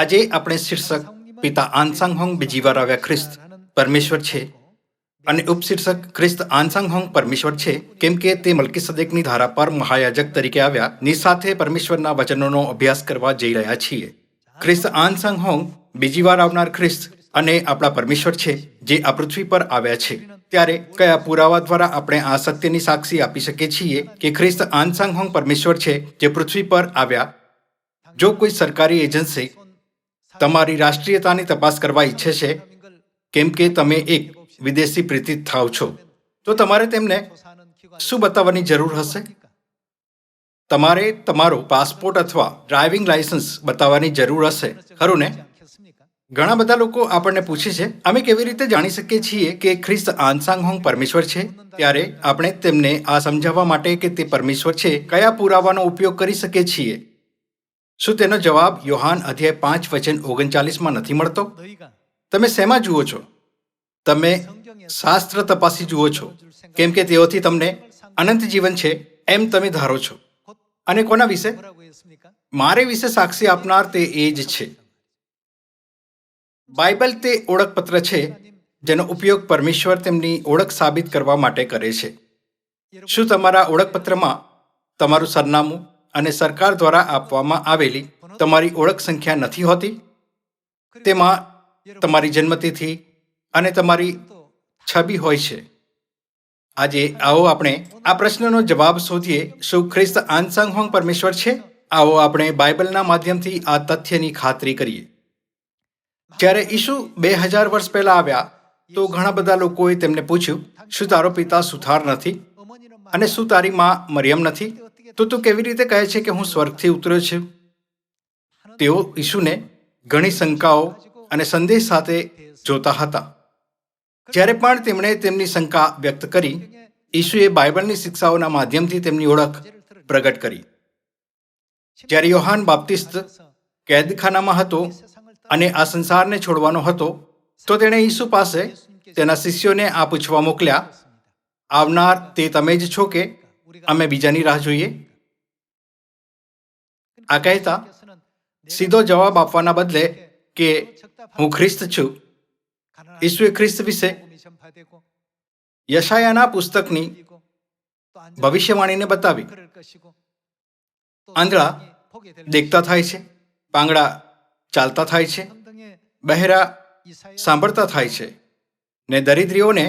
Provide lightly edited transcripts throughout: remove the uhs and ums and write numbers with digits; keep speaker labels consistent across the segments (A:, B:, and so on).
A: આજે આપણે શીર્ષક પિતા આનસાંગ હોંગ બીજી વાર આવ્યા ખ્રિસ્ત પરમેશ્વર છે અને ઉપશીર્ષક ખ્રિસ્ત આનસાંગ હોંગ પરમેશ્વર છે કેમ કે તે મલ્કીસદેકની ધારા પર મહાયાજક તરીકે આવ્યા ની સાથે પરમેશ્વરના વચનોનો અભ્યાસ કરવા જઈ રહ્યા છીએ. ખ્રિસ્ત આનસાંગ હોંગ બીજી વાર આવનાર ખ્રિસ્ત અને આપણા પરમેશ્વર છે જે આ પૃથ્વી પર આવ્યા છે. ત્યારે કયા પુરાવા દ્વારા આપણે આ સત્યની સાક્ષી આપી શકીએ છીએ કે ખ્રિસ્ત આનસાંગ હોંગ પરમેશ્વર છે જે પૃથ્વી પર આવ્યા? જો કોઈ સરકારી એજન્સી તમારી રાષ્ટ્રીયતાની તપાસ કરવા ઈચ્છે છે કેમ કે તમે એક વિદેશી પ્રેરિત થાવ છો, તો તમારે તેમને શું બતાવવાની જરૂર હશે? તમારે તમારો પાસપોર્ટ અથવા ડ્રાઇવિંગ લાયસન્સ બતાવવાની જરૂર હશે, ખરું ને? ઘણા બધા લોકો આપણને પૂછે છે, અમે કેવી રીતે જાણી શકીએ છીએ કે ખ્રિસ્ત આનસાંગ હોંગ પરમેશ્વર છે? ત્યારે આપણે તેમને આ સમજાવવા માટે કે તે પરમેશ્વર છે કયા પુરાવાનો ઉપયોગ કરી શકીએ છીએ? શું તેનો જવાબ યોહાન અધ્યાય 5 વચન 39 નથી મળતો? તમે શેમાં જુઓ છો? તમે શાસ્ત્ર તપાસી જુઓ છો કેમ કે તેઓથી તમને અનંત જીવન છે એમ તમે ધારો છો. અને કોના વિશે? મારે વિશે સાક્ષી આપનાર તે એ જ છે. બાઇબલ તે ઓળખપત્ર છે જેનો ઉપયોગ પરમેશ્વર તેમની ઓળખ સાબિત કરવા માટે કરે છે. શું તમારા ઓળખપત્રમાં તમારું સરનામું અને સરકાર દ્વારા આપવામાં આવેલી તમારી ઓળખ સંખ્યા નથી હોતી? તેમાં તમારી જન્મતિથિ અને તમારી છબી હોય છે. આજે આવો આપણે આ પ્રશ્નનો જવાબ શોધીએ. શું ખ્રિસ્ત આનસાંગ હોંગ પરમેશ્વર છે? આવો આપણે બાઇબલના માધ્યમથી આ તથ્યની ખાતરી કરીએ. જ્યારે ઈસુ 2000 વર્ષ પહેલા આવ્યા તો ઘણા બધા લોકોએ તેમને પૂછ્યું, શું તારો પિતા સુથાર નથી અને શું તારી માં મરિયમ નથી? તો તું કેવી રીતે કહે છે કે હું સ્વર્ગથી ઉતર્યો છું? તેઓ ઈસુને ઘણી શંકાઓ અને સંદેહ સાથે જોતા હતા. જ્યારે પણ તેમણે તેમની શંકા વ્યક્ત કરી, ઈસુએ બાઇબલની શિક્ષાઓના માધ્યમથી તેમની ઓળખ પ્રગટ કરી. જ્યારે યોહાન બાપ્તિસ્ત કેદખાનામાં હતો અને આ સંસારને છોડવાનો હતો, તો તેણે ઈસુ પાસે તેના શિષ્યોને આ પૂછવા મોકલ્યા, આવનાર તે તમે જ છો કે અમે બીજાની રાહ જોઈએ? આ કહેતા સીધો જવાબ આપવાના બદલે કે હું ખ્રિસ્ત છું, ઈસુએ ખ્રિસ્ત વિશે યશાયાના પુસ્તકની ભવિષ્યવાણીને બતાવી. આંધળા દેખતા થાય છે, પાંગડા ચાલતા થાય છે, બહેરા સાંભળતા થાય છે ને દરિદ્રીઓને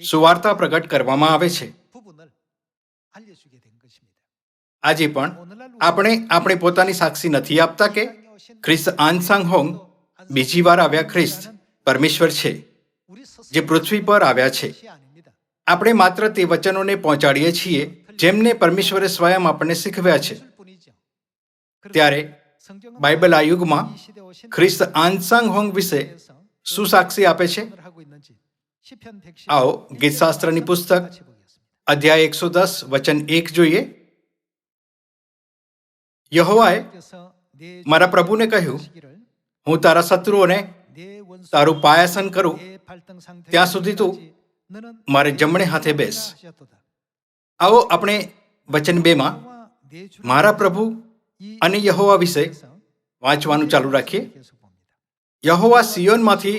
A: સુવાર્તા પ્રગટ કરવામાં આવે છે. આજે પણ આપણે આપણી પોતાની સાક્ષી નથી આપતા કે ખ્રિસ્ત આનસાંગ હોંગ બીજી વાર આવ્યા ખ્રિસ્ત પરમેશ્વર છે જે પૃથ્વી પર આવ્યા છે. આપણે માત્ર તે વચનોને પહોંચાડીએ છીએ જેમને પરમેશ્વરે સ્વયં આપણને શીખવ્યા છે. ત્યારે બાઇબલ આ યુગમાં ખ્રિસ્ત આનસાંગ હોંગ વિશે શું સાક્ષી આપે છે? આવો ગીતશાસ્ત્રની પુસ્તક અધ્યાય 110 વચન 1 જોઈએ. યહોવાએ મારા પ્રભુને કહ્યું, હું તારા શત્રુઓને તારું પાયાસન કરું ત્યાં સુધી તું મારે જમણે હાથે બેસ. આવો આપણે વચન 2માં મારા પ્રભુ અને યહોવા વિશે વાંચવાનું ચાલુ રાખીએ. યહોવા સિયોનમાંથી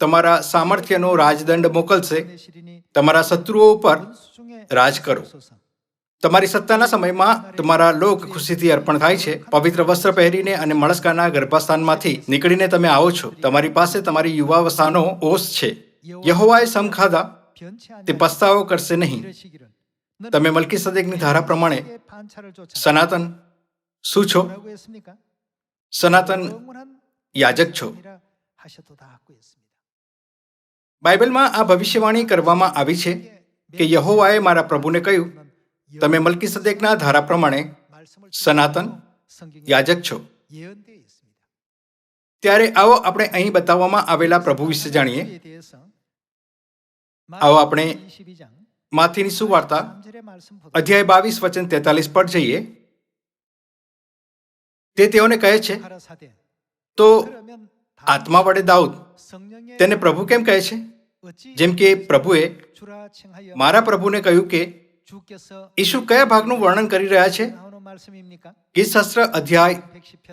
A: તમારા સામર્થ્યનો રાજદંડ મોકલશે, તમારા શત્રુઓ ઉપર રાજ કરો. તમારી સત્તાના સમયમાં તમારા લોક ખુશીથી અર્પણ થાય છે. પવિત્ર વસ્ત્ર પહેરીને અને મળસ્કાના ગર્ભસ્થાનમાંથી નીકળીને તમે આવો છો. તમારી પાસે તમારી યુવાવસ્થાનો ઓસ છે. યહોવાએ સમ ખાધા તે પસ્તાવો કરશે નહીં. તમે મલ્કીસદેકની ધારા પ્રમાણે સનાતન શું છો? સનાતન યાજક છો. બાઇબલમાં આ ભવિષ્યવાણી કરવામાં આવી છે કે યહોવાએ મારા પ્રભુને કહ્યું, તમે મલ્કીસદેકના ધારા પ્રમાણે સનાતન યાજક છો. ત્યારે આવો આપણે અહીં બતાવવામાં આવેલા પ્રભુ વિશે જાણીએ. આવો આપણે માથીની સુવાર્તા અધ્યાય 22 વચન 43 પર જઈએ. તે તેઓને કહે છે, તો આત્મા વડે દાઉદ તેને પ્રભુ કેમ કહે છે? જેમ કે પ્રભુએ મારા પ્રભુને કહ્યું કે ઈસુ કયા ભાગનું વર્ણન કરી રહ્યા છે ગીતશાસ્ત્ર અધ્યાય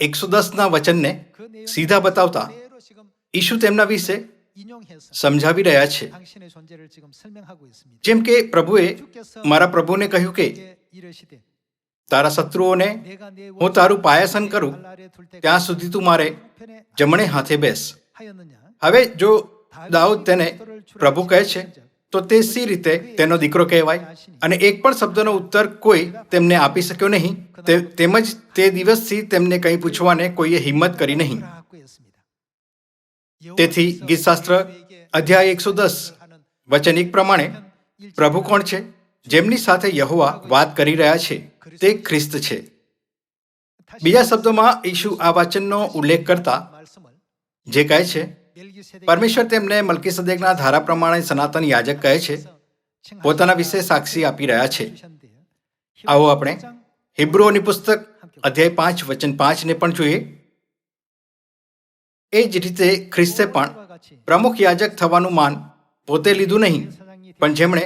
A: 110ના વચનને સીધા બતાવતા ઈશુ તેમના વિશે સમજાવી રહ્યા છે. જેમ કે પ્રભુએ મારા પ્રભુને કહ્યું કે તારા શત્રુઓને હું તારું પાયાસન કરું ત્યાં સુધી તું મારે જમણે હાથે બેસ. હવે જો દાઉદ તેને પ્રભુ કહે છે તો તે સી રીતે તેનો દીકરો કહેવાય? અને એક પણ શબ્દનો ઉત્તર કોઈ તેમને આપી શક્યો નહીં. તેમજ તે દિવસથી તેમને કંઈ પૂછવાને કોઈએ હિંમત કરી નહીં. તેથી ગીતશાસ્ત્ર અધ્યાય 110 વચન 1 પ્રમાણે પ્રભુ કોણ છે? જેમની સાથે યહોવા વાત કરી રહ્યા છે તે ખ્રિસ્ત છે. બીજા શબ્દોમાં ઈશુ આ વચનનો ઉલ્લેખ કરતા જે કહે છે પરમેશ્વર તેમને મલ્કીસદેકના ધારા પ્રમાણે સનાતન યાજક કહે છે, પોતાના વિશે સાક્ષી આપી રહ્યા છે. આવો આપણે હિબ્રુઓની પુસ્તક અધ્યાય 5 વચન 5 ને પણ જોઈએ. એ જ રીતે ખ્રિસ્તે પણ પ્રમુખ યાજક થવાનું માન પોતે લીધું નહીં, પણ જેમણે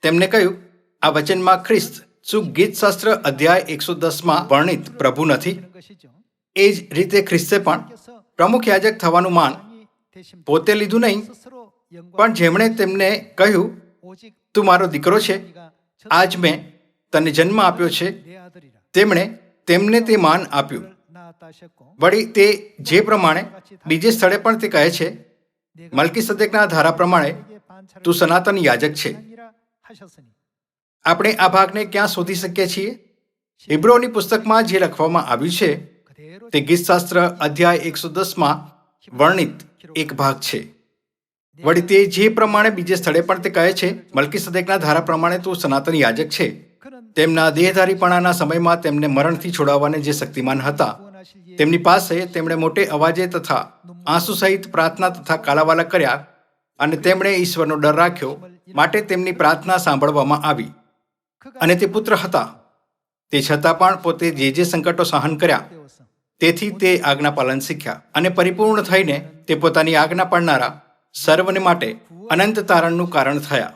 A: તેમને કહ્યું આ વચનમાં ખ્રિસ્ત શું ગીતશાસ્ત્ર અધ્યાય 110માં વર્ણિત પ્રભુ નથી? એ જ રીતે ખ્રિસ્તે પણ પ્રમુખ યાજક થવાનું માન પોતે લીધું નહીં, પણ જેમણે તેમને કહ્યું તું મારો દીકરો છે, આજ મેં તને જન્મ આપ્યો છે, તેમણે તેમને તે માન આપ્યું. વળી તે જે પ્રમાણે બીજે સ્થળે પણ તે કહે છે મલ્કીસદેકના ધારા પ્રમાણે તું સનાતન યાજક છે. આપણે આ ભાગને ક્યાં શોધી શકીએ છીએ? હિબ્રુઓની પુસ્તકમાં જે લખવામાં આવ્યું છે તે ગીતશાસ્ત્ર અધ્યાય 110માં વર્ણિત એક ભાગ છે. વળી તે જે પ્રમાણે બીજે સ્થળે પણ તે કહે છે મલ્કીસદેકના ધારા પ્રમાણે તું સનાતન યાજક છે. તેમના દેહધારીપણાના સમયમાં તેમને મરણથી છોડાવવાને જે શક્તિમાન હતા તેમની પાસે તેમણે મોટે અવાજે તથા આંસુ સહિત પ્રાર્થના તથા કાલાવાલા કર્યા અને તેમણે ઈશ્વરનો ડર રાખ્યો, માટે તેમની પ્રાર્થના સાંભળવામાં આવી. અને તે પુત્ર હતા, તે છતાં પણ પોતે જે સંકટો સહન કર્યા તેથી તે આજ્ઞાપાલન શીખ્યા અને પરિપૂર્ણ થઈને તે પોતાની આજ્ઞા પાળનારા સર્વને માટે અનંત તારણનું કારણ થયા.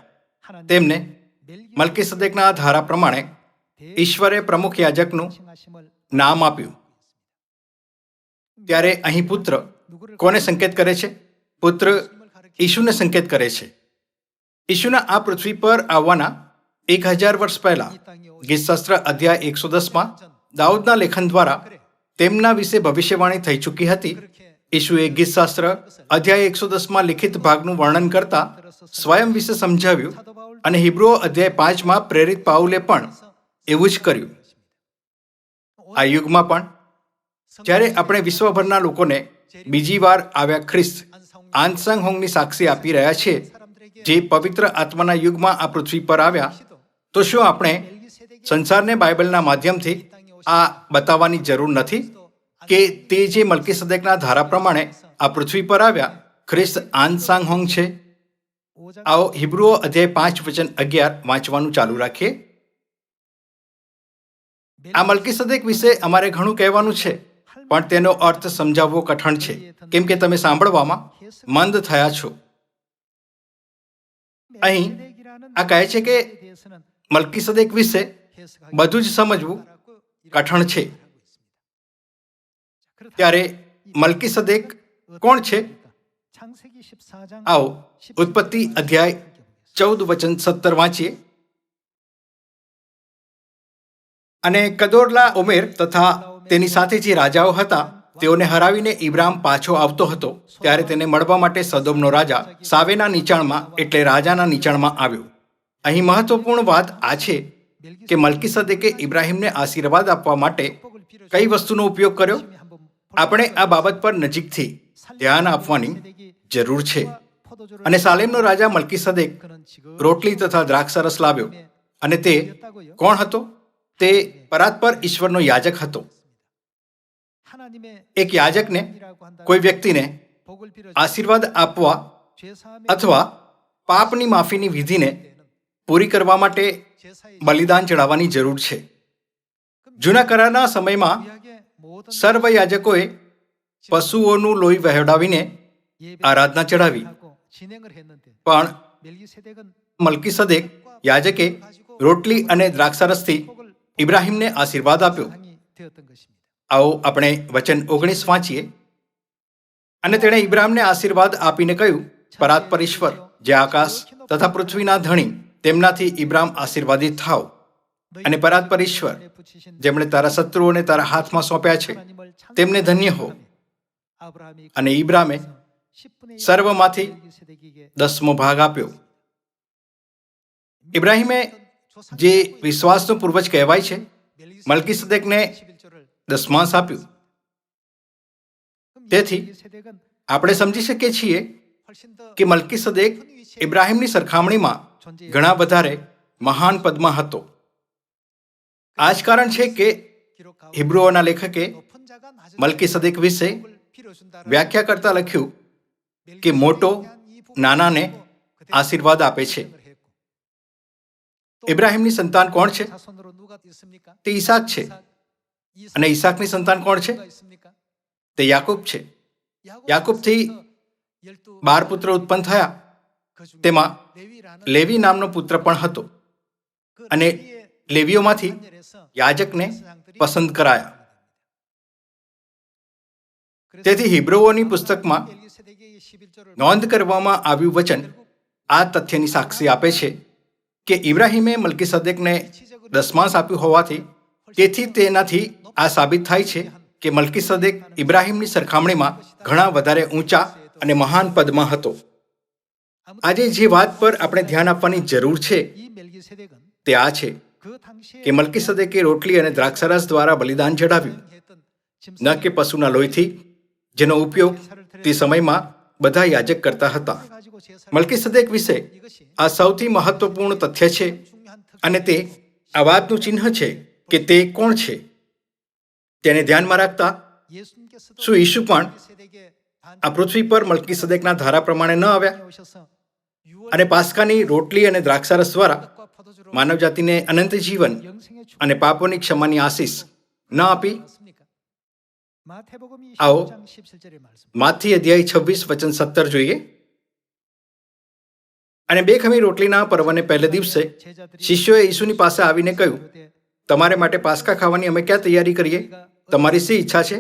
A: તેમને મલ્કીસદેકના ધારા પ્રમાણે ઈશ્વરે પ્રમુખ યાજકનું નામ આપ્યું. ત્યારે અહીં પુત્ર કોને સંકેત કરે છે? પુત્ર ઈશુને સંકેત કરે છે. ઈશુના આ પૃથ્વી પર આવવાના 1000 વર્ષ પહેલા ગીતશાસ્ત્ર અધ્યાય 110માં દાઉદના લેખન દ્વારા તેમના વિશે ભવિષ્યવાણી થઈ ચૂકી હતી. ઈશુએ ગીતશાસ્ત્ર અધ્યાય 110માં લિખિત ભાગનું વર્ણન કરતા સ્વયં વિશે સમજાવ્યું અને હિબ્રુઓ અધ્યાય 5માં પ્રેરિત પાઉલે પણ એવું જ કર્યું. આ યુગમાં પણ જ્યારે આપણે વિશ્વભરના લોકોને બીજી વાર આવ્યા ખ્રિસ્ત આનસંગ હોંગની સાક્ષી આપી રહ્યા છીએ, જે પવિત્ર આત્માના યુગમાં આ પૃથ્વી પર આવ્યા, તો શું આપણે સંસારને બાઇબલના માધ્યમથી આ બતાવવાની જરૂર નથી કે તે જે મલ્કીસદેકના ધારા પ્રમાણે આ પૃથ્વી પર આવ્યા ખ્રિસ્ત આનસાંગ હોંગ છે? આવો હિબ્રુઓ અધ્યાય 5 વચન 11 વાંચવાનું ચાલુ રાખીએ. આ મલ્કીસદેક વિશે અમારે ઘણું કહેવાનું છે, પણ તેનો અર્થ સમજાવવો કઠણ છે, કેમ કે તમે સાંભળવામાં મંદ થયા છો. અહીં આ કહે છે કે મલ્કીસદેક વિશે બધું જ સમજવું કઠણ છે. ત્યારે મલ્કીસદેક કોણ છે? આવો ઉત્પત્તિ અધ્યાય 14 વચન 17 વાંચીએ. અને કદોરલા ઓમેર તથા તેની સાથે જે રાજાઓ હતા તેઓને હરાવીને ઇબ્રામ પાછો આવતો હતો, ત્યારે તેને મળવા માટે સદોમનો રાજા સાવેના નીચાણમાં એટલે રાજાના નીચાણમાં આવ્યો. અહીં મહત્વપૂર્ણ વાત આ છે કે મલ્કીસદેકે ઇબ્રાહિમને આશીર્વાદ આપવા માટે કઈ વસ્તુનો ઉપયોગ કર્યો? આપણે આ બાબત પર નજીકથી ધ્યાન આપવાની જરૂર છે. અને સાલેમનો રાજા મલ્કીસદેક રોટલી તથા દ્રાક્ષરસ લાવ્યો. અને તે કોણ હતો? તે પરાત્પર ઈશ્વરનો યાજક હતો. એક યાજકને કોઈ વ્યક્તિને આશીર્વાદ આપવા અથવા પાપની માફીની વિધિને પૂરી કરવા માટે બલિદાન ચડાવવાની જરૂર છે. જૂના કરારના સમયમાં સર્વ યાજકોએ પશુઓનું લોહી વહેવડાવીને આરાધના ચડાવી, પણ મલ્કીસદેક યાજકે રોટલી અને દ્રાક્ષરસથી ઇબ્રાહિમને આશીર્વાદ આપ્યો. આવો આપણે વચન 19 વાંચીએ. અને તેણે ઇબ્રાહિમને આશીર્વાદ આપીને કહ્યું, પરાત્પર ઈશ્વર, જે આકાશ તથા પૃથ્વીના ધણી, તેમનાથી ઇબ્રાહિમ આશીર્વાદિત થાવ. અને પરાત્પર ઈશ્વર, જેમણે તારા શત્રુઓને તારા હાથમાં સોંપ્યા છે, તેમને ધન્ય હો. અને ઇબ્રાહિમે સર્વમાંથી 10મો ભાગ આપ્યો. ઇબ્રાહિમે જે વિશ્વાસનો પૂર્વજ કહેવાય છે, મલ્કીસદેકને દસમાંશ આપ્યું. તેથી આપણે સમજી શકીએ છીએ કે મલ્કીસદેક ઇબ્રાહિમની સરખામણીમાં ઘણા વધારે મહાન પદમાં હતો. આ જ કારણ છે કે હિબ્રુઓના લેખકે મલ્કીસદેક વિશે વ્યાખ્યા કરતા લખ્યું કે મોટો નાનાને આશીર્વાદ આપે છે. ઇબ્રાહિમની સંતાન કોણ છે? તે ઈસાક છે. અને ઈસાકની સંતાન કોણ છે? તે યાકૂબ છે. યાકૂબથી 12 પુત્રો ઉત્પન્ન થયા. તેમાં લેવી નામનો પુત્ર પણ હતો. અને લેવીઓમાંથી યાજકને પસંદ કરાયા. તેથી હિબ્રુઓની પુસ્તકમાં નોંધ કરવામાં આવ્યું વચન આ તથ્યની સાક્ષી આપે છે કે ઇબ્રાહિમે મલ્કીસદેકને દસમાંશ આપ્યું હોવાથી, તેથી તેનાથી આ સાબિત થાય છે કે મલ્કીસદેક ઇબ્રાહિમની સરખામણીમાં ઘણા વધારે ઊંચા અને મહાન પદમાં હતો. આજે જે વાત પર આપણે ધ્યાન આપવાની જરૂર છે તે આ છે કે મલ્કીસદેકે રોટલી અને દ્રાક્ષરસ દ્વારા બલિદાન ચઢાવ્યું, ન કે પશુના લોહીથી, જેનો ઉપયોગ તે સમયમાં બધા યાજક કરતા હતા. મલ્કીસદેક વિશે આ સૌથી મહત્વપૂર્ણ તથ્ય છે. અને તે આ વાતનું ચિહ્ન છે કે તે કોણ છે. તેને ધ્યાનમાં રાખતા શું ઈસુ પણ આ પૃથ્વી પર મલ્કીસદેકના ધારા પ્રમાણે ન આવ્યા અને પાસ્કાની રોટલી અને દ્રાક્ષારસ દ્વારા માનવજાતિને અનંત જીવન અને પાપોની ક્ષમાની આશીષ ન આપી? આવો માથી અધ્યાય 26 વચન 17 જોઈએ. અને 2 ખમી રોટલીના પર્વને પહેલે દિવસે શિષ્યોએ ઈસુની પાસે આવીને કહ્યું, તમારે માટે પાસ્કા ખાવાની અમે ક્યાં તૈયારી કરીએ? તમારી શી ઈચ્છા છે?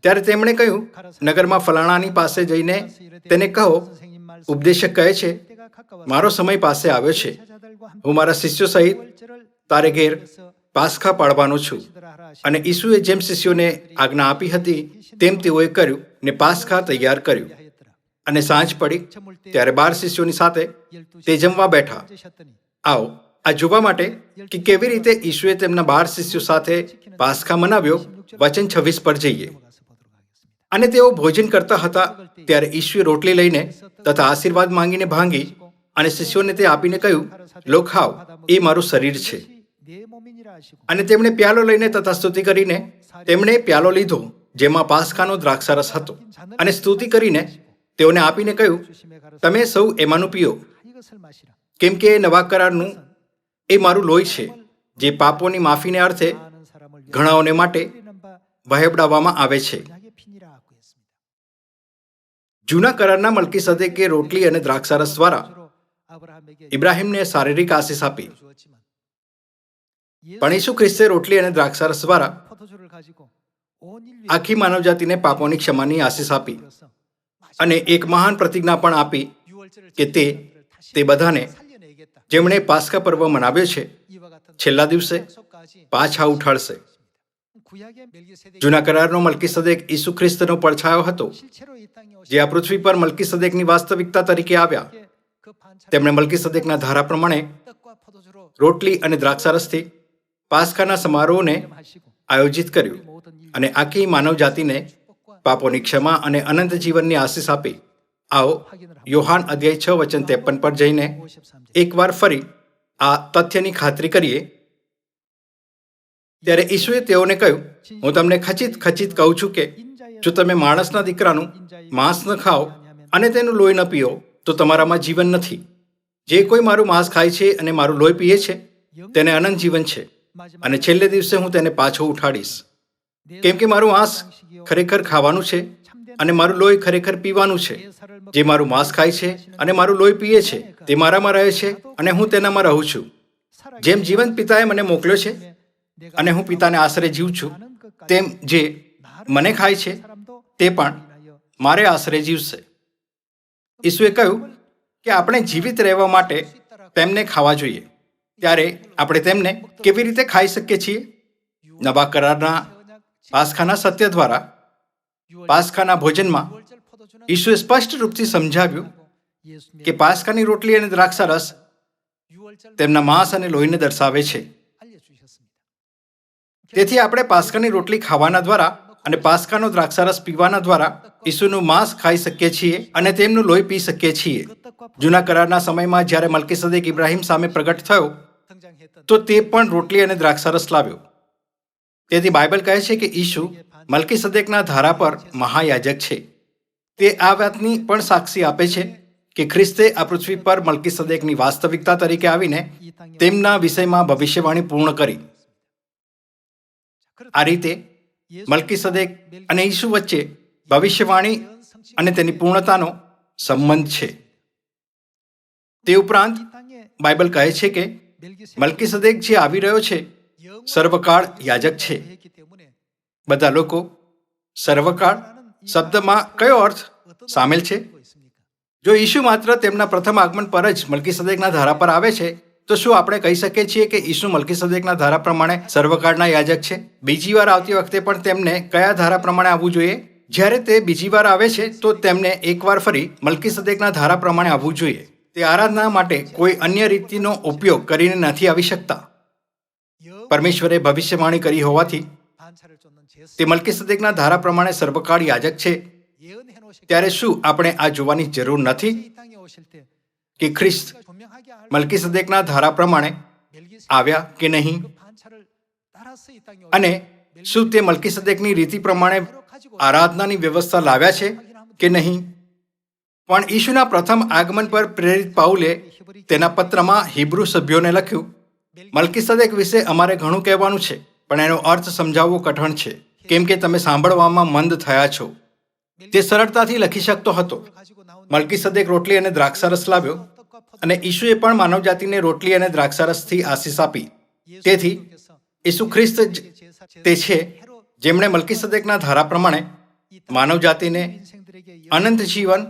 A: ત્યારે તેમણે કહ્યું, નગરમાં ફલાણાની પાસે જઈને તેને કહો, ઉપદેશક કહે છે, મારો સમય પાસે આવ્યો છે, હું મારા શિષ્યો સહિત તારે ઘેર પાસ્કા પાડવાનો છું. અને ઈસુએ જેમ શિષ્યોને આજ્ઞા આપી હતી તેમ તેઓએ કર્યું ને પાસ્કા તૈયાર કર્યું. અને સાંજ પડી ત્યારે 12 શિષ્યોની સાથે તે જમવા બેઠા. આવો આ જોવા માટે કે કેવી રીતે ઈસુએ તેમના 12 શિષ્યો સાથે પાસ્કા મનાવ્યો, વચન 26 પર જઈએ. અને તેઓ ભોજન કરતા હતા ત્યારે ઈસુએ રોટલી લઈને તથા આશીર્વાદ માંગીને ભાંગી અને શિષ્યોને તે આપીને કહ્યું, લો ખાઓ, એ મારું શરીર છે. અને તેમણે પ્યાલો લઈને તથા સ્તુતિ કરીને તેમણે પ્યાલો લીધો, જેમાં પાસ્કાનો દ્રાક્ષારસ હતો. અને સ્તુતિ કરીને તેઓને આપીને કહ્યું, તમે સૌ એમાંનું પીઓ, કેમ કે નવા કરારનું એ મારું લોહી છે, જે પાપોની માફીને અર્થે ઘણાઓને માટે વહેવડાવવામાં આવે છે. જૂના કરારના મલ્કીસદેકે રોટલી અને દ્રાક્ષારસ દ્વારા ઇબ્રાહિમને શારીરિક આશીષ આપી. પણ ઈસુ ખ્રિસ્તે રોટલી અને દ્રાક્ષારસ દ્વારા આખી માનવજાતિને પાપોની ક્ષમાની આશીષ આપી. અને એક મહાન પ્રતિજ્ઞા પણ આપી કે તે બધાને જેમણે પાસ્કા પર્વ મનાવ્યો છે છેલ્લા દિવસે પાછા ઉઠાડશે. જૂના કરારનો મલ્કીસદેક ઈસુ ખ્રિસ્તનો પડછાયો હતો, જે આ પૃથ્વી પર મલ્કીસદેકની વાસ્તવિકતા તરીકે આવ્યા. તેમણે મલ્કીસદેકના ધારા પ્રમાણે રોટલી અને દ્રાક્ષારસથી પાસ્કાના સમારોહને આયોજિત કર્યું અને આખી માનવ જાતિને પાપોની ક્ષમા અને અનંત જીવનની આશીષ આપી. આવો યોહાન અધ્યાય 6 વચન 53 પર જઈને એકવાર ફરી આ તથ્યની ખાતરી કરીએ. ત્યારે ઈસુએ તેઓને કહ્યું, હું તમને ખચિત કહું છું કે જો તમે માણસના દીકરાનું માંસ ન ખાઓ અને તેનું લોહી ન પીઓ તો તમારામાં જીવન નથી. જે કોઈ મારું માંસ ખાય છે અને મારું લોહી પીએ છે તેને અનંત જીવન છે, અને છેલ્લે દિવસે હું તેને પાછો ઉઠાડીશ. કેમ કે મારું માંસ ખરેખર ખાવાનું છે અને મારું લોહી ખરેખર પીવાનું છે. જે મારું માંસ ખાય છે અને મારું લોહી પીએ છે તે મારામાં રહે છે અને હું તેનામાં રહું છું. જેમ જીવંત પિતાએ મને મોકલ્યો છે અને હું પિતાને આશરે જીવું છું, તેમ જે મને ખાય છે તે પણ મારે આશરે જીવશે. ઈસુએ કહ્યું કે આપણે જીવિત રહેવા માટે તેમને ખાવા જોઈએ. ત્યારે આપણે તેમને કેવી રીતે ખાઈ શકીએ છીએ? નવા કરારના પાસખાના સત્ય દ્વારા પાસખાના ભોજનમાં ઈસુએ સ્પષ્ટ રૂપથી સમજાવ્યું કે પાસખાની રોટલી અને દ્રાક્ષારસ તેમના માંસ અને લોહીને દર્શાવે છે. તેથી આપણે પાસખાની રોટલી ખાવાના દ્વારા અને પાસખાનો દ્રાક્ષારસ પીવાના દ્વારા ઈસુનું માંસ ખાઈ શકીએ છીએ અને તેમનું લોહી પી શકીએ છીએ. જૂના કરારના સમયમાં જ્યારે મલ્કીસદેક ઇબ્રાહિમ સામે પ્રગટ થયો તો તે પણ રોટલી અને દ્રાક્ષારસ લાવ્યો. તેથી બાઇબલ કહે છે કે ઈસુ મલ્કીસદેકના ધારા પર મહાયાજક છે. તે આ વાતની પણ સાક્ષી આપે છે કે ખ્રિસ્તે આ પૃથ્વી પર મલ્કીસદેકની વાસ્તવિકતા તરીકે આવીને તેમના વિષયમાં ભવિષ્યવાણી પૂર્ણ કરી. આ રીતે મલ્કીસદેક અને ઈસુ વચ્ચે ભવિષ્યવાણી અને તેની પૂર્ણતાનો સંબંધ છે. તે ઉપરાંત બાઇબલ કહે છે કે મલ્કીસદેક જે આવી રહ્યો છે સર્વકાળ યાજક છે. બધા લોકો સર્વકાળ શબ્દમાં કયો અર્થ સામેલ છે? જો ઈસુ માત્ર તેમના પ્રથમ આગમન પર જ મલ્કીસદેકના ધારા પર આવે છે તો શું આપણે કહી શકીએ છીએ કે ઈસુ મલ્કીસદેકના ધારા પ્રમાણે સર્વકાળના યાજક છે? બીજી વાર આવતી વખતે પણ તેમને કયા ધારા પ્રમાણે આવવું જોઈએ? જ્યારે તે બીજી વાર આવે છે તો તેમને એકવાર ફરી મલ્કીસદેકના ધારા પ્રમાણે આવવું જોઈએ. તે આરાધના માટે કોઈ અન્ય રીતિનો ઉપયોગ કરીને નથી આવી શકતા. પરમેશ્વરે ભવિષ્યવાણી કરી હોવાથી તે મલ્કીસદેકના ધારા પ્રમાણે સર્વકાળ યાજક છે. ત્યારે શું આપણે આ જોવાની જરૂર નથી કે ખ્રિસ્ત મલ્કીસદેકના ધારા પ્રમાણે આવ્યા કે નહીં? અને શું તે મલ્કીસદેકની રીતિ પ્રમાણે આરાધનાની વ્યવસ્થા લાવ્યા છે કે નહીં? પણ ઈસુના પ્રથમ આગમન પર પ્રેરિત પાઉલે તેના પત્રમાં હિબ્રુ સભ્યોને લખ્યું, મલ્કીસદેક વિશે અમારે ઘણું કહેવાનું છે, પણ એનો અર્થ સમજાવવો કઠણ છે, કેમ કે તમે સાંભળવામાં મંદ થયા છો. તે સરળતાથી લખી શકતો હતો. મલ્કીસદેક રોટલી અને દ્રાક્ષારસ લાવ્યો અને ઈસુએ પણ માનવજાતિને રોટલી અને દ્રાક્ષારસથી આશીષ આપી. તેથી ઈસુ ખ્રિસ્ત જ તે છે જેમણે મલ્કીસદેકના ધારા પ્રમાણે માનવજાતિને અનંત જીવન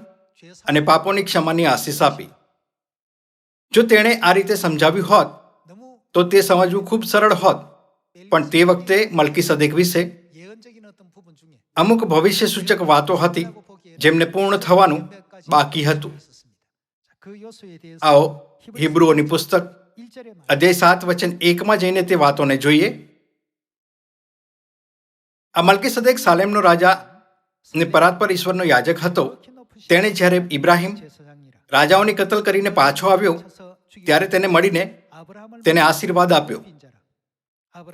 A: અને પાપોની ક્ષમાની આશીષ આપી. જો તેણે આ રીતે સમજાવ્યું હોત તો તે સમજવું ખૂબ સરળ હોત. પણ તે વખતે મલ્કીસદેક વિશે અમુક ભવિષ્ય સૂચક વાતો હતી જેમને પૂર્ણ થવાનું બાકી હતું. આવો હિબ્રુઓની પુસ્તક અધ્યાય 7 વચન 1 જઈને તે વાતોને જોઈએ. આ મલ્કીસદેક સાલેમનો રાજા ને પરાત્પર ઈશ્વરનો યાજક હતો. તેણે જ્યારે ઇબ્રાહિમ રાજાઓની કતલ કરીને પાછો આવ્યો ત્યારે તેને મળીને તેને આશીર્વાદ આપ્યો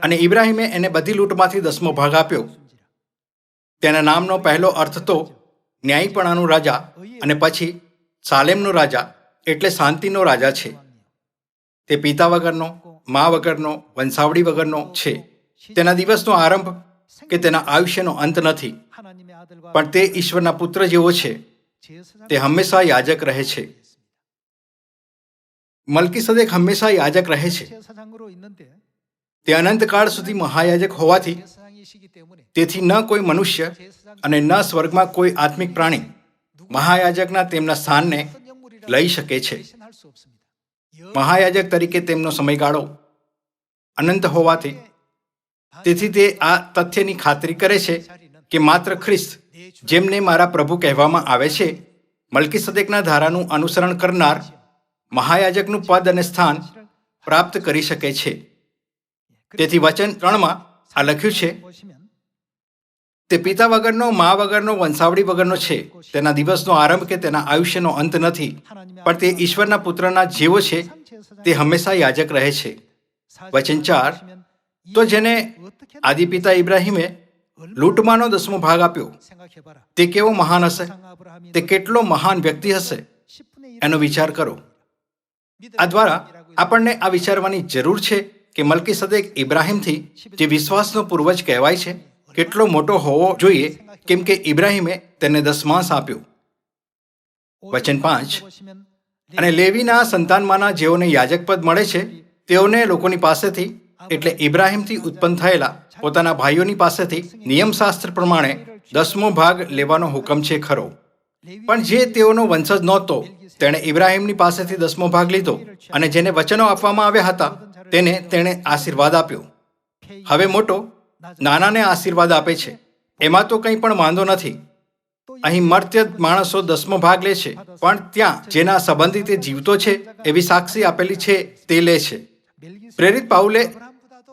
A: અને ઇબ્રાહિમે એને બધી લૂંટમાંથી 10મો ભાગ આપ્યો. તેના નામનો પહેલો અર્થ તો ન્યાયીપણાનું રાજા અને પછી સાલેમનો રાજા એટલે શાંતિનો રાજા છે. તે પિતા વગરનો, મા વગરનો, વંશાવળી વગરનો છે. તેના દિવસનો આરંભ કે તેના આયુષ્યનો અંત નથી, પણ તે ઈશ્વરના પુત્ર જેવો છે. તે હંમેશા યાજક રહે છે. મલ્કીસદેક હંમેશા યાજક રહે છે. તે અનંતકાળ સુધી મહાયાજક હોવાથી તેથી ન કોઈ મનુષ્ય અને ન સ્વર્ગમાં કોઈ આત્મિક પ્રાણી મહાયાજકના તેમના સ્થાનને લઈ શકે છે. મહાયાજક તરીકે તેમનો સમયગાળો અનંત હોવાથી તેથી તે આ તથ્યની ખાતરી કરે છે કે માત્ર ખ્રિસ્ત, જેમને મારા પ્રભુ કહેવામાં આવે છે, મલ્કીસદેકના ધારાનું અનુસરણ કરનાર મહાયાજકનું પદ અને સ્થાન પ્રાપ્ત કરી શકે છે. તેથી વચન 3 આ લખ્યું છે, તે પિતા વગરનો, મા વગરનો, વંશાવળી વગરનો છે. તેના દિવસનો આરંભ કે તેના આયુષ્યનો અંત નથી, પણ તે ઈશ્વરના પુત્રના જેવો છે. તે હંમેશા યાજક રહે છે. વચન 4, તો જેને આદિપિતા ઇબ્રાહિમે લૂંટમાંનો 10મો ભાગ આપ્યો, તે કેવો મહાન હશે? તે કેટલો મહાન વ્યક્તિ હશે? એનો વિચાર કરો. આ દ્વારા આપણને આ વિચારવાની જરૂર છે કે મલ્કીસદેક ઇબ્રાહિમથી જે વિશ્વાસનો પૂર્વજ કહેવાય છે કેટલો મોટો હોવો જોઈએ, કેમ કે ઇબ્રાહિમે તેને 10 માંસ આપ્યો. વચન 5, અને લેવીના સંતાનમાંના જેઓને યાજકપદ મળે છે તેઓને લોકોની પાસેથી એટલે ઇબ્રાહિમથી ઉત્પન્ન થયેલા પોતાના ભાઈઓની પાસેથી નિયમશાસ્ત્ર પ્રમાણે 10મો ભાગ લેવાનો હુકમ છે ખરો, પણ જે તેઓનો વંશજ નહોતો તેણે ઇબ્રાહિમની પાસેથી 10મો ભાગ લીધો, અને જેને વચનો આપવામાં આવ્યા હતા તેને તેણે આશીર્વાદ આપ્યો. હવે મોટો નાનાને આશીર્વાદ આપે છે, એમાં તો કંઈ પણ વાંધો નથી. અહીં મર્ત્ય માણસો 10મો ભાગ લે છે, પણ ત્યાં જેના સંબંધી તે જીવતો છે એવી સાક્ષી આપેલી છે તે લે છે. પ્રેરિત પાઉલે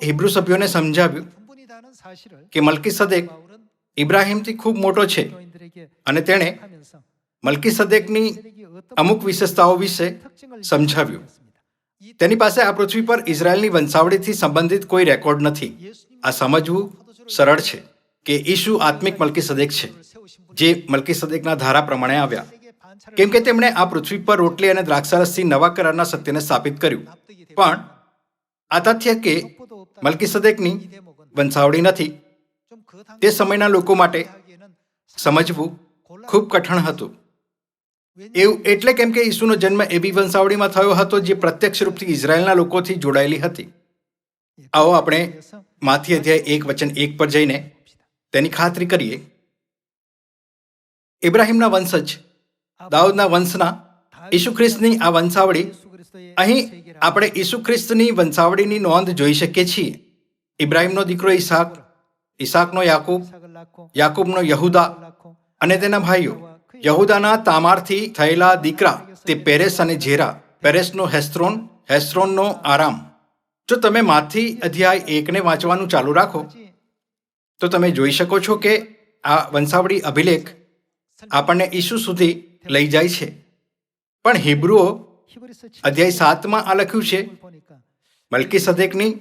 A: હિબ્રુ સભ્યોને સમજાવ્યું કે મલ્કીસદેક ઇબ્રાહિમથી ખૂબ મોટો છે, અને તેણે મલ્કીસદેકની અમુક વિશેષતાઓ વિશે સમજાવ્યું. તેની પાસે આ પૃથ્વી પર ઇઝરાયલની વંશાવળીથી સંબંધિત કોઈ રેકોર્ડ નથી. આ સમજવું સરળ છે કે ઈસુ આત્મિક મલ્કીસદેક છે, જે મલ્કીસદેકના ધારા પ્રમાણે આવ્યા, કેમ કે તેમણે આ પૃથ્વી પર રોટલી અને દ્રાક્ષારસથી નવા કરારના સત્યને સ્થાપિત કર્યું. પણ આ તથ્ય કે મલ્કીસદેકની વંશાવળી નથી તે સમયના લોકો માટે સમજવું ખૂબ કઠણ હતું. એવું એટલે કેમ કે ઈસુનો જન્મ એવી વંશાવળીમાં થયો હતો જે પ્રત્યક્ષ રૂપથી ઇઝરાયલના લોકોથી જોડાયેલી હતી. આવો આપણે માથી અધ્યાય 1:1 પર જઈને તેની ખાતરી કરીએ. ઇબ્રાહિમના વંશજ દાઉદના વંશના ઈસુ ખ્રિસ્તની આ વંશાવળી, અહીં આપણે ઈસુ ખ્રિસ્તની વંશાવળીની નોંધ જોઈ શકીએ છીએ. ઇબ્રાહિમનો દીકરો ઈસાક, ઈસાકનો યાકૂબ, યાકૂબનો યહૂદા અને તેના ભાઈઓ. યહૂદાના તામારથી થયેલા દીકરા તે પેરેસ અને ઝેરા, પેરેસનો હેસ્રોન, હેસ્રોનનો આરામ. જો તમે માથી અધ્યાય 1ને વાંચવાનું ચાલુ રાખો તો તમે જોઈ શકો છો કે આ વંશાવળી અભિલેખ આપણને ઈસુ સુધી લઈ જાય છે. પણ હિબ્રુઓ અધ્યાય 7માં આ લખ્યું છે મલ્કીસદેકની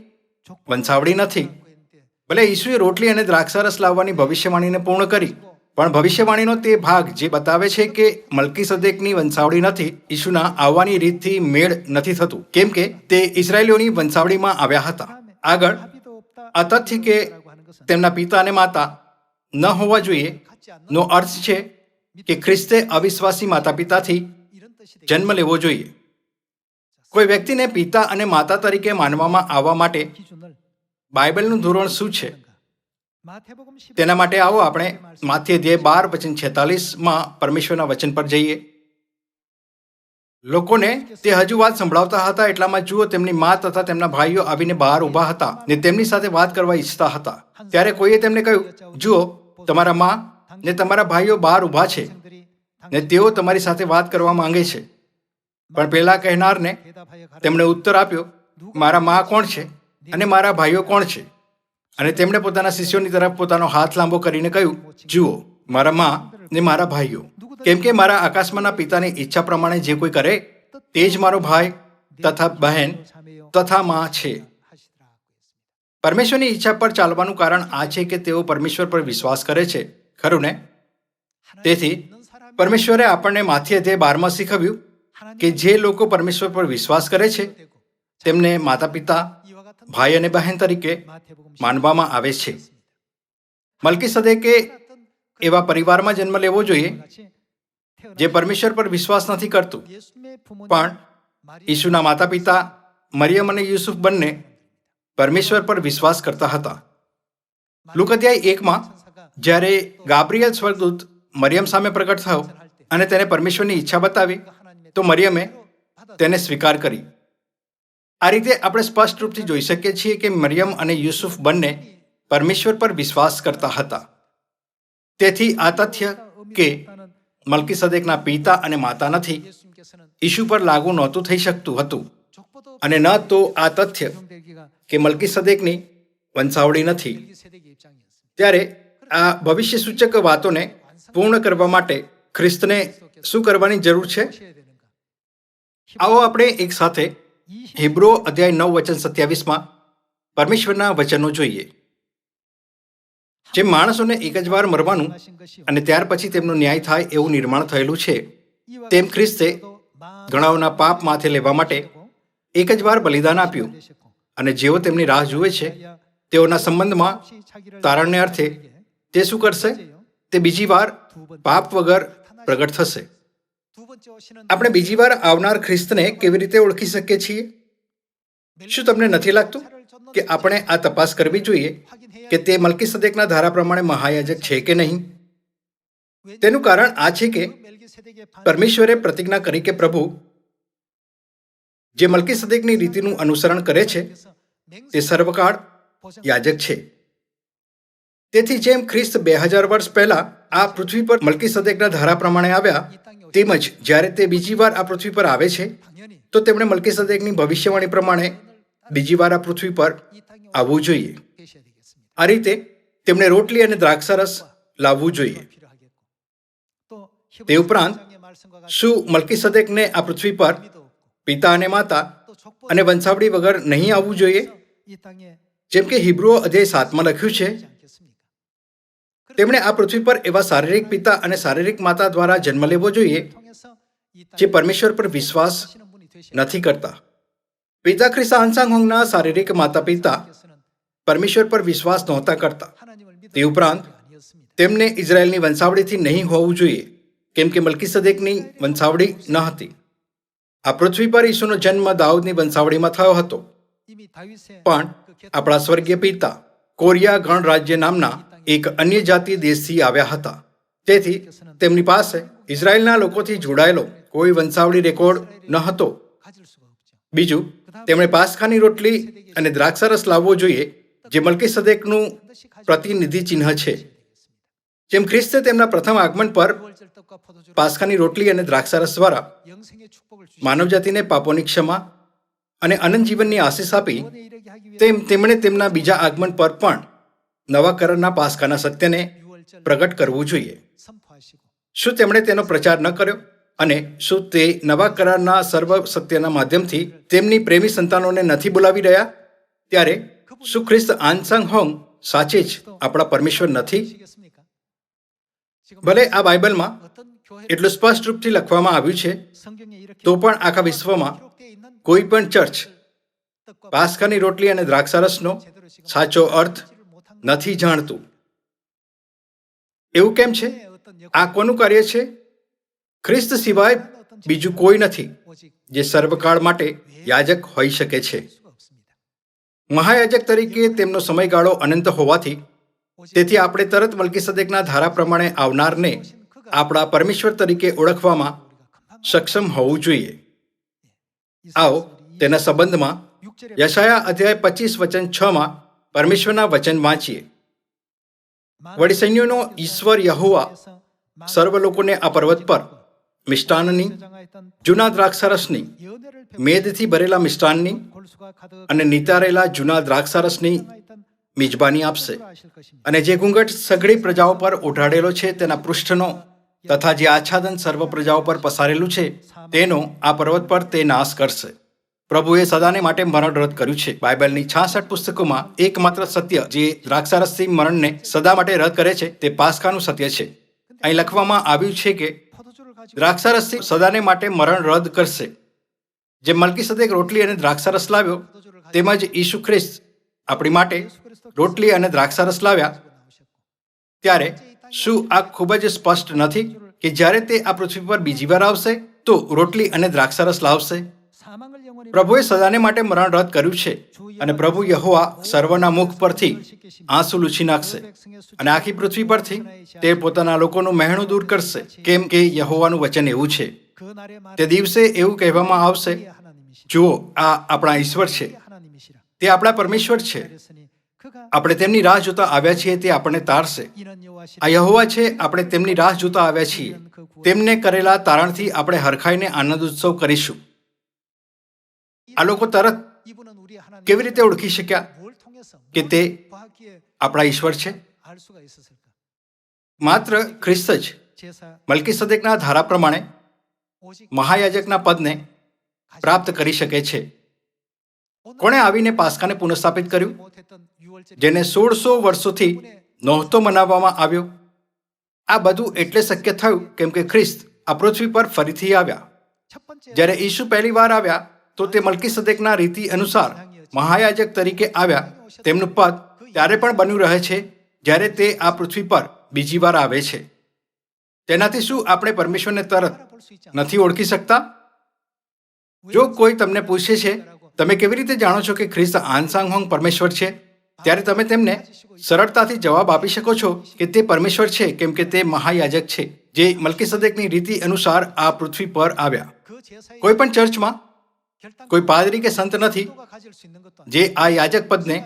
A: વંશાવળી નથી. ભલે ઈસુએ રોટલી અને દ્રાક્ષારસ લાવવાની ભવિષ્યવાણીને પૂર્ણ કરી, પણ ભવિષ્યવાણીનો તે ભાગ જે બતાવે છે કે મલ્કીસદેકની વંશાવળી નથી, ઈસુના આવવાની રીતથી મેળ નથી થતું, કેમ કે તે ઇઝરાયેલીઓની વંશાવળીમાં આવ્યા હતા. આગળ આ તથ્ય કે તેમના પિતા અને માતા ન હોવા જોઈએ નો અર્થ છે કે ખ્રિસ્તે અવિશ્વાસી માતા પિતાથી જન્મ લેવો જોઈએ. કોઈ વ્યક્તિને પિતા અને માતા તરીકે માનવામાં આવવા માટે બાઇબલનું ધોરણ શું છે તેના માટે આવો આપણે માથી અધ્યાય 12:46 પરમેશ્વરના વચન પર જઈએ. લોકોને તે હજુ વાત સંભળાવતા હતા એટલામાં જુઓ, તેમની મા તથા તેમના ભાઈઓ આવીને બહાર ઊભા હતા ને તેમની સાથે વાત કરવા ઈચ્છતા હતા. ત્યારે કોઈએ તેમને કહ્યું, જુઓ, તમારા મા ને તમારા ભાઈઓ બહાર ઊભા છે ને તેઓ તમારી સાથે વાત કરવા માંગે છે. પણ પેલા કહેનારને તેમણે ઉત્તર આપ્યો, મારા મા કોણ છે અને મારા ભાઈઓ કોણ છે? અને તેમણે પોતાના શિષ્યોની તરફ પોતાનો હાથ લાંબો કરીને કહ્યું, જુઓ, મારા મા ને મારા ભાઈઓ. કેમ કે મારા આકાશમાંના પિતાની ઈચ્છા પ્રમાણે જે કોઈ કરે તે જ મારો ભાઈ તથા બહેન તથા મા છે. પરમેશ્વરની ઈચ્છા પર ચાલવાનું કારણ આ છે કે તેઓ પરમેશ્વર પર વિશ્વાસ કરે છે, ખરું ને? તેથી પરમેશ્વરે આપણને માથી અધ્યાય 12માં શીખવ્યું કે જે લોકો પરમેશ્વર પર વિશ્વાસ કરે છે તેમને માતા પિતા, ભાઈ અને બહેન તરીકે માનવામાં આવે છે. મલ્કીસદેકે એવા પરિવારમાં જન્મ લેવો જોઈએ જે પરમેશ્વર પર વિશ્વાસ નથી કરતું. પણ ઈસુના માતા પિતા મરિયમ અને યુસુફ બંને પરમેશ્વર પર વિશ્વાસ કરતા હતા. લુક અધ્યાય 1માં જ્યારે ગાબ્રિએલ સ્વર્ગદૂત મરિયમ સામે પ્રગટ થયો અને તેને પરમેશ્વરની ઈચ્છા બતાવી તો મરિયમે તેને સ્વીકાર કરી. આ રીતે આપણે સ્પષ્ટ રૂપથી જોઈ શકીએ છીએ કે મરિયમ અને યુસુફ બંને પરમેશ્વર પર વિશ્વાસ કરતા હતા. તેથી આ તથ્ય કે મલ્કીસદેકના પિતા અને માતા નથી ઈસુ પર લાગુ નહોતું થઈ શકતું હતું, અને ન તો આ તથ્ય કે મલ્કીસદેકની વંશાવળી નથી. ત્યારે આ ભવિષ્ય સૂચક વાતોને પૂર્ણ કરવા માટે ખ્રિસ્તને શું કરવાની જરૂર છે? આવો આપણે એક સાથે હિબ્રો અધ્યાય 9:27 પરમેશ્વરના વચનો જોઈએ. જેમ માણસોને એક જ વાર મરવાનું અને ત્યાર પછી તેમનો ન્યાય થાય એવું નિર્માણ થયેલું છે, તેમ ખ્રિસ્તે ઘણાઓના પાપ માથે લેવા માટે એક જ વાર બલિદાન આપ્યું, અને જેઓ તેમની રાહ જુએ છે તેઓના સંબંધમાં તારણને અર્થે તે શું કરશે? તે બીજી વાર પાપ વગર પ્રગટ થશે. આપણે બીજી વાર આવનાર ખ્રિસ્તને કેવી રીતે ઓળખી શકીએ છીએ? શું તમને નથી લાગતું કે આપણે આ તપાસ કરવી જોઈએ કે તે મલ્કીસદેકના ધારા પ્રમાણે મહાયાજક છે કે નહીં. તેનું કારણ આ છે કે પરમેશ્વરે પ્રતિજ્ઞા કરી કે પ્રભુ જે મલ્કીસદેકની રીતિનું અનુસરણ કરે છે તે સર્વકાળ યાજક છે. તેથી જેમ ખ્રિસ્ત 2000 વર્ષ પહેલા આ પૃથ્વી પર મલ્કીસદેકના ધારા પ્રમાણે આવ્યા, તેમજ જ્યારે તે બીજી વાર આ પૃથ્વી પર આવે છે તો તેમણે મલ્કીસદેકની ભવિષ્યવાણી પ્રમાણે બીજી વાર આ પૃથ્વી પર આવવું જોઈએ. આ રીતે તેમણે રોટલી અને દ્રાક્ષરસ લાવવું જોઈએ. તે ઉપરાંત શું મલ્કીસદેકને આ પૃથ્વી પર પિતા અને માતા અને વંશાવળી વગર નહીં આવવું જોઈએ? જેમ કે હિબ્રુઓ અધ્યાય 7 લખ્યું છે, તેમણે આ પૃથ્વી પર એવા શારીરિક પિતા અને શારીરિક માતા દ્વારા જન્મ લેવો જોઈએ જે પરમેશ્વર પર વિશ્વાસ નથી કરતા. પિતા ખ્રિસ્ત આંસાંગહોંગના શારીરિક માતા પિતા પરમેશ્વર પર વિશ્વાસ નહોતા કરતા. તે ઉપરાંત તેમને ઇઝરાયેલની વંશાવળીથી નહીં હોવું જોઈએ, કેમ કે મલ્કીસદેકની વંશાવળી ન હતી. આ પૃથ્વી પર ઈસુનો જન્મ દાઉદની વંશાવળીમાં થયો હતો, પણ આપણા સ્વર્ગીય પિતા કોરિયા ગણરાજ્ય નામના એક અન્ય જાતિ દેશથી આવ્યા હતા. તેથી તેમની પાસે ઇઝરાયેલના લોકોથી જોડાયેલો કોઈ વંશાવળી રેકોર્ડ ન હતો. બીજું, તેમણે પાસ્કાની રોટલી અને દ્રાક્ષરસ લાવવો જોઈએ, જે મલ્કીસદેકનું પ્રતિનિધિ ચિહ્ન છે. જેમ ખ્રિસ્તે તેમના પ્રથમ આગમન પર પાસ્કાની રોટલી અને દ્રાક્ષરસ દ્વારા માનવજાતિને પાપોની ક્ષમા અને અનંત જીવનની આશીષ આપી, તેમ તેમણે તેમના બીજા આગમન પર પણ નવા કરારના પાસ્કાના સત્યને પ્રગટ કરવું જોઈએ. શું તેમણે તેનો પ્રચાર ન કર્યો? અને શું તે નવા કરારના સર્વ સત્યના માધ્યમથી તેમની પ્રેમી સંતાનોને નથી બોલાવી રહ્યા? ત્યારે શું ખ્રિસ્ત આંસાંગહોંગ સાચે જ આપણા પરમેશ્વર નથી? ભલે આ બાઇબલમાં એટલું સ્પષ્ટ રૂપથી લખવામાં આવ્યું છે, તો પણ આખા વિશ્વમાં કોઈ પણ ચર્ચ પાસ્કાની રોટલી અને દ્રાક્ષરસનો સાચો અર્થ નથી જાણતું. એવું કેમ છે? આ કોનું કાર્ય છે? ખ્રિસ્ત સિવાય બીજું કોઈ નથી જે સર્વકાળ માટે યાજક હોઈ શકે છે. મહાયાજક તરીકે તેમનો સમયગાળો અનંત હોવાથી તેથી આપણે તરત મલ્કીસદેકના ધારા પ્રમાણે આવનારને આપણા પરમેશ્વર તરીકે ઓળખવામાં સક્ષમ હોવું જોઈએ. આવો તેના સંબંધમાં યશાયા અધ્યાય 25 વચન 6 પરમેશ્વરના વચન વાંચીએ. વળી સૈન્યોનો ઈશ્વર યહોવા સર્વ લોકોને આ પર્વત પર મિષ્ટાનની, જૂના દ્રાક્ષરસની, મેદથી ભરેલા મિષ્ટાનની અને નિતારેલા જૂના દ્રાક્ષરસની મિજબાની આપશે. અને જે ઘૂંઘટ સઘળી પ્રજાઓ પર ઓઢાડેલો છે તેના પૃષ્ઠનો તથા જે આચ્છાદન સર્વ પ્રજાઓ પર પસારેલું છે તેનો આ પર્વત પર તે નાશ કરશે. પ્રભુએ સદાને માટે મરણ રદ કર્યું છે. બાઇબલની 66 પુસ્તકોમાં એકમાત્ર સત્ય જે દ્રાક્ષારસથી મરણને સદા માટે રદ કરે છે તે પાસ્કાનું સત્ય છે. અહીં લખવામાં આવ્યું છે કે દ્રાક્ષારસથી સદાને માટે મરણ રદ કરશે. જેમ મલ્કીસદેક રોટલી અને દ્રાક્ષારસ લાવ્યો, તેમજ ઈસુ ખ્રિસ્ત આપણી માટે રોટલી અને દ્રાક્ષારસ લાવ્યા. ત્યારે શું આ ખૂબ જ સ્પષ્ટ નથી કે જ્યારે તે આ પૃથ્વી પર બીજી વાર આવશે તો રોટલી અને દ્રાક્ષારસ લાવશે? પ્રભુએ સદાને માટે મરણ રદ કર્યું છે અને પ્રભુ યહોવા સર્વના મુખ પરથી આંસુ લૂછી નાખશે અને આખી પૃથ્વી પરથી તે પોતાના લોકોનું મહેણું દૂર કરશે, કેમ કે યહોવાનું વચન એવું છે. તે દિવસે એવું કહેવામાં આવશે, જુઓ, આ આપણા ઈશ્વર છે, તે આપણા પરમેશ્વર છે. આપણે તેમની રાહ જોતા આવ્યા છીએ, તે આપણને તારશે. આ યહોવા છે, આપણે તેમની રાહ જોતા આવ્યા છીએ. તેમને કરેલા તારણથી આપણે હરખાઈને આનંદ ઉત્સવ કરીશું. આ લોકો તરત કેવી રીતે ઓળખી શક્યા કે તે આપણા ઈશ્વર છે? માત્ર ખ્રિસ્ત જ મલ્કીસદેકના ધારા પ્રમાણે મહાયાજકના પદને પ્રાપ્ત કરી શકે છે. કોણે આવીને પાસ્કાને પુનઃસ્થાપિત કર્યું, જેને 1600 વર્ષોથી નહોતો મનાવવામાં આવ્યો? આ બધું એટલે શક્ય થયું કેમ કે ખ્રિસ્ત આ પૃથ્વી પર ફરીથી આવ્યા. જ્યારે ઈસુ પહેલી વાર આવ્યા તો તે મલ્કીસદેકના રીતિ અનુસાર મહાયાજક તરીકે આવ્યા. તેમનું પદ ત્યારે પણ બન્યું રહે છે જ્યારે તે આ પૃથ્વી પર બીજી વાર આવે છે. તેનાથી શું આપણે પરમેશ્વરને તરત નથી ઓળખી શકતા? જો કોઈ તમને પૂછે છે તમે કેવી રીતે જાણો છો કે ખ્રિસ્ત આનસાંગ હોંગ પરમેશ્વર છે? ત્યારે તમે તેમને સરળતાથી જવાબ આપી શકો છો કે તે પરમેશ્વર છે, કેમ કે તે મહાયાજક છે જે મલ્કીસદેકની રીતિ અનુસાર આ પૃથ્વી પર આવ્યા. કોઈ પણ ચર્ચમાં કોઈ પાદરી કે સંત નથી જે આ યાજક પદને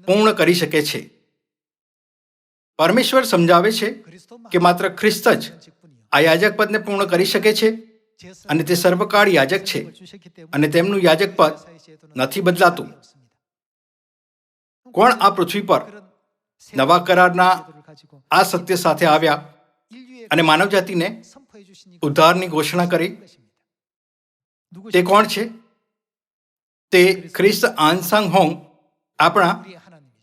A: પૂર્ણ કરી શકે છે. પરમેશ્વર સમજાવે છે કે માત્ર ખ્રિસ્ત જ આ યાજક પદને પૂર્ણ કરી શકે છે અને તે સર્વકાળ યાજક છે અને તેમનું યાજક પદ નથી બદલાતું. કોણ આ પૃથ્વી પર નવા કરારના આ સત્ય સાથે આવ્યા અને માનવજાતિને ઉદ્ધારની ઘોષણા કરી? તે કોણ છે? તે ખ્રિસ્ત આનસાંગ હોંગ આપણા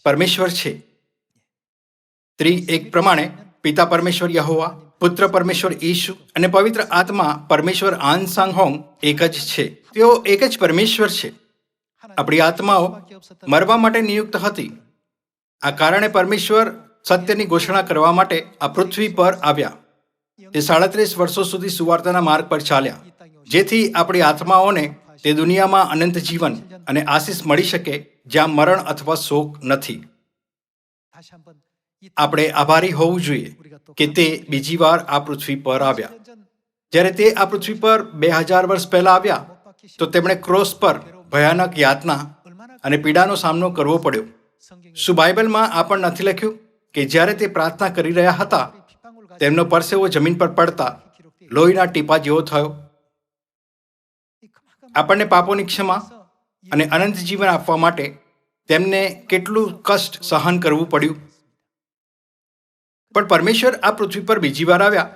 A: પરમેશ્વર છે. ત્રિએક પ્રમાણે પિતા પરમેશ્વર યહોવા, પુત્ર પરમેશ્વર ઈશુ અને પવિત્ર આત્મા પરમેશ્વર આનસાંગ હોંગ એક જ છે. તેઓ એક જ પરમેશ્વર છે. આપણી આત્માઓ મરવા માટે નિયુક્ત હતી. આ કારણે પરમેશ્વર સત્યની ઘોષણા કરવા માટે આ પૃથ્વી પર આવ્યા. તે 37 વર્ષો સુધી સુવાર્તાના માર્ગ પર ચાલ્યા, જેથી આપણી આત્માઓને તે દુનિયામાં અનંત જીવન અને આશીષ મળી શકે જ્યાં મરણ અથવા શોક નથી. આપણે આભારી હોવું જોઈએ કે તે બીજી વાર આ પૃથ્વી પર આવ્યા. જ્યારે તે આ પૃથ્વી પર 2000 વર્ષ પહેલા આવ્યા તો તેમણે ક્રોસ પર ભયાનક યાતના અને પીડાનો સામનો કરવો પડ્યો. શું બાઇબલમાં આ પણ નથી લખ્યું કે જ્યારે તે પ્રાર્થના કરી રહ્યા હતા તેમનો પરસેવો જમીન પર પડતા લોહીના ટીપા જેવો થયો? આપણને પાપોની ક્ષમા અને અનંત જીવન આપવા માટે તેમને કેટલું કષ્ટ સહન કરવું પડ્યું. પણ પરમેશ્વર આ પૃથ્વી પર બીજી વાર આવ્યા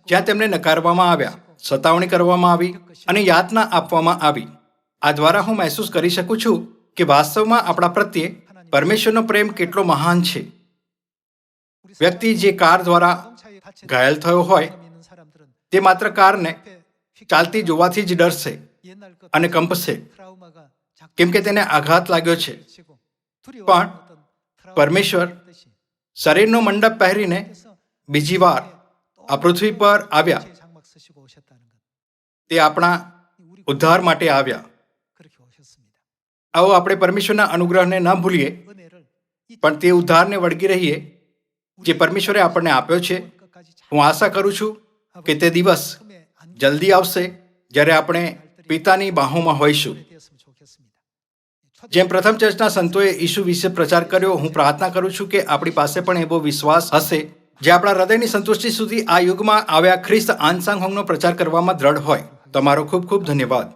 A: જ્યાં તેમને નકારવામાં આવ્યા, સતાવણી કરવામાં આવી અને યાતના આપવામાં આવી. આ દ્વારા હું મહેસૂસ કરી શકું છું કે વાસ્તવમાં આપણા પ્રત્યે પરમેશ્વરનો પ્રેમ કેટલો મહાન છે. વ્યક્તિ જે કાર દ્વારા ઘાયલ થયો હોય તે માત્ર કારને ચાલતી જોવાથી જ ડરશે અને કંપશે, કેમ કે તેને આઘાત લાગ્યો છે. પણ પરમેશ્વર શરીરનો મંડપ પહેરીને બીજી વાર આ પૃથ્વી પર આવ્યા. તે આપણા ઉદ્ધાર માટે આવ્યા. આવો આપણે પરમેશ્વરના અનુગ્રહને ન ભૂલીએ, પણ તે ઉદ્ધારને વળગી રહીએ જે પરમેશ્વરે આપણને આપ્યો છે. હું આશા કરું છું કે તે દિવસ જલ્દી આવશે જ્યારે આપણે પિતાની બાહોમાં હોઈશું. જેમ પ્રથમ ચર્ચના સંતોએ ઈસુ વિશે પ્રચાર કર્યો, હું પ્રાર્થના કરું છું કે આપણી પાસે પણ એવો વિશ્વાસ હશે જે આપણા હૃદયની સંતુષ્ટિ સુધી આ યુગમાં આવ્યા ખ્રિસ્ત આનસાંગ હોંગનો પ્રચાર કરવામાં દ્રઢ હોય. તમારો ખૂબ ખૂબ ધન્યવાદ.